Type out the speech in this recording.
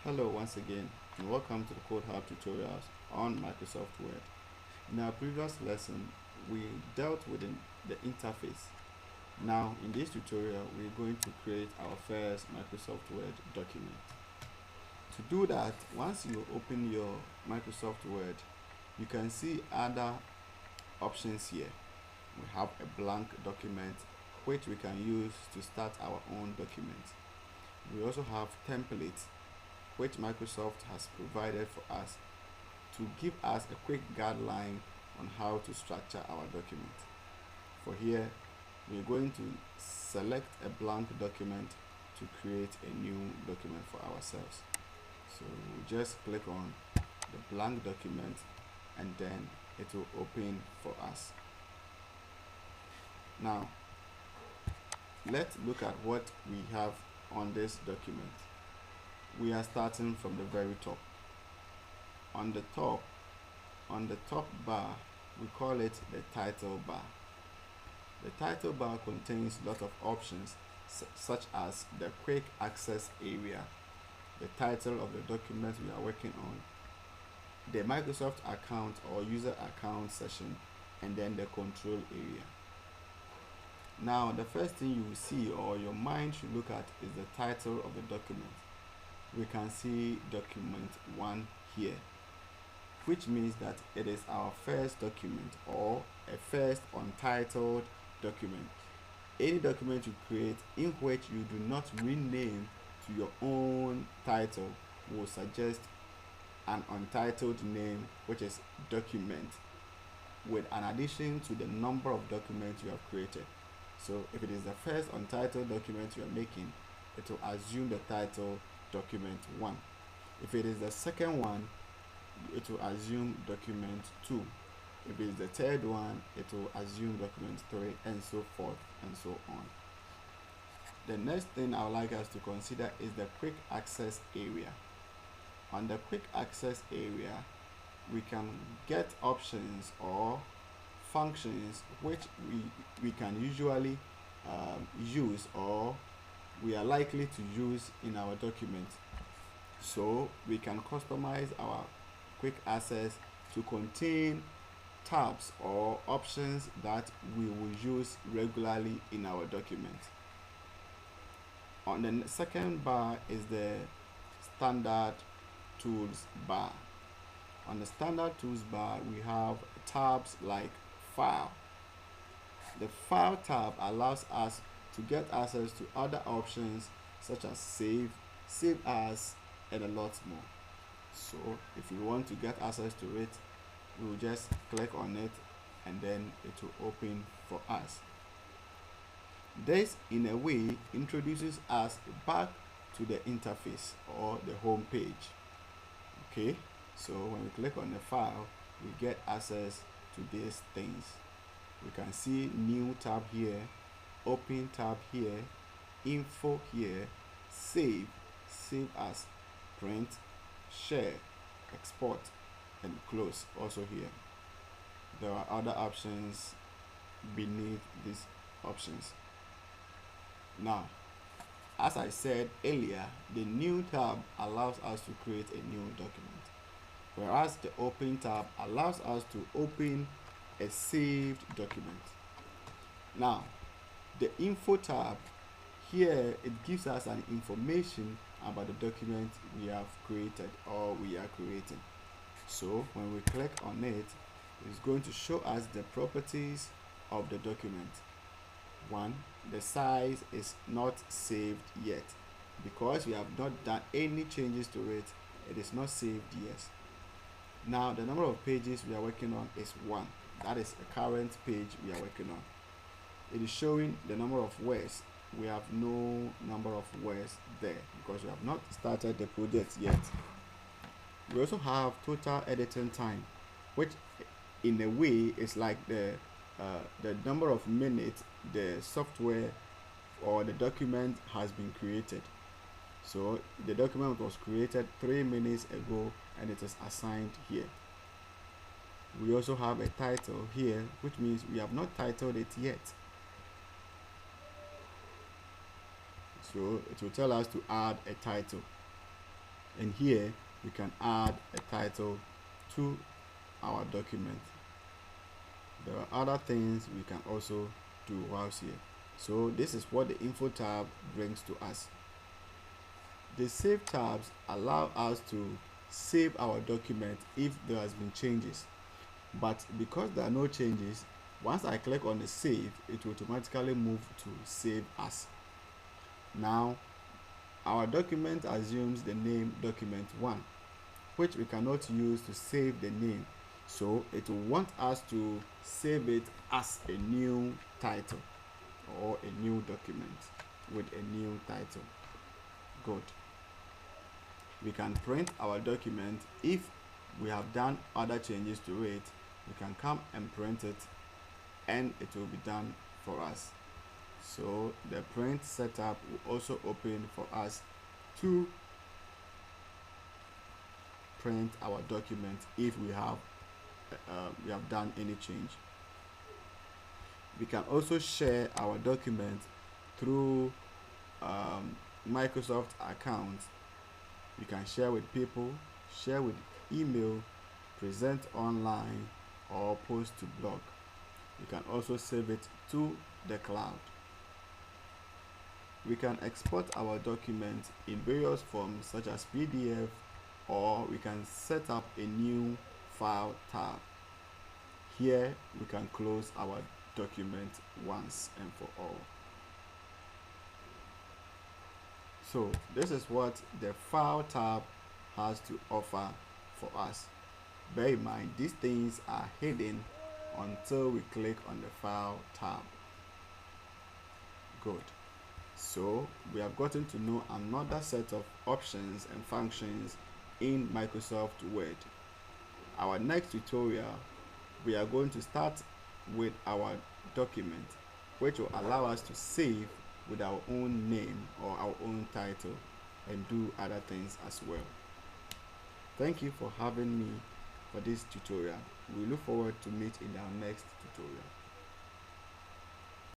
Hello once again and welcome to the Code Hub tutorials on Microsoft Word. In our previous lesson, we dealt with the interface. Now in this tutorial, we're going to create our first Microsoft Word document. To do that, once you open your Microsoft Word, you can see other options here. We have a blank document which we can use to start our own document. We also have templates which Microsoft has provided for us to give us a quick guideline on how to structure our document. For here, we're going to select a blank document to create a new document for ourselves. So we'll just click on the blank document and then it will open for us. Now, let's look at what we have on this document. We are starting from the very top. On the top bar, we call it the title bar. The title bar contains a lot of options such as the quick access area, the title of the document we are working on, the Microsoft account or user account section, and then the control area. Now, the first thing you will see or your mind should look at is the title of the document. We can see document 1 here, which means that it is our first document or a first untitled document. Any document you create in which you do not rename to your own title will suggest an untitled name, which is document, with an addition to the number of documents you have created. So if it is the first untitled document you are making, it will assume the title document 1. If it is the second one, it will assume document 2. If it is the third one, it will assume document 3, and so forth and so on. The next thing I would like us to consider is the quick access area. On the quick access area, we can get options or functions which we can usually use or we are likely to use in our document. So we can customize our quick access to contain tabs or options that we will use regularly in our document. On the second bar is the standard tools bar. On the standard tools bar, we have tabs like File. The File tab allows us to get access to other options such as Save, Save As, and a lot more. So if we want to get access to it, we will just click on it and then it will open for us. This, in a way, introduces us back to the interface or the home page. Okay, so when we click on the file, we get access to these things. We can see new tab here, open tab here, info here, save, save as, print, share, export, and close also here. There are other options beneath these options. Now, as I said earlier, the new tab allows us to create a new document, whereas the open tab allows us to open a saved document. Now, the info tab here, it gives us an information about the document we have created or we are creating. So when we click on it, it's going to show us the properties of the document. 1, the size is not saved yet. Because we have not done any changes to it, it is not saved yet. Now the number of pages we are working on is 1. That is the current page we are working on. It is showing the number of words. We have no number of words there because we have not started the project yet. We also have total editing time, which in a way is like the number of minutes the software or the document has been created. So the document was created 3 minutes ago and it is assigned here. We also have a title here, which means we have not titled it yet. So it will tell us to add a title. And here we can add a title to our document. There are other things we can also do whilst here. So this is what the info tab brings to us. The save tabs allow us to save our document if there has been changes, but because there are no changes, once I click on the save, it will automatically move to save as. Now our document assumes the name document 1, which we cannot use to save the name, so it will want us to save it as a new title or a new document with a new title. Good. We can print our document. If we have done other changes to it, we can come and print it and it will be done for us. So the print setup will also open for us to print our document if we have done any change. We can also share our document through Microsoft account. You can share with people, share with email, present online, or post to blog. You can also save it to the cloud. We can export our document in various forms such as PDF, or we can set up a new file tab. Here we can close our document once and for all. So this is what the file tab has to offer for us. Bear in mind, these things are hidden until we click on the file tab. Good. So we have gotten to know another set of options and functions in Microsoft Word. Our next tutorial, we are going to start with our document, which will allow us to save with our own name or our own title and do other things as well. Thank you for having me for this tutorial. We look forward to meet in our next tutorial.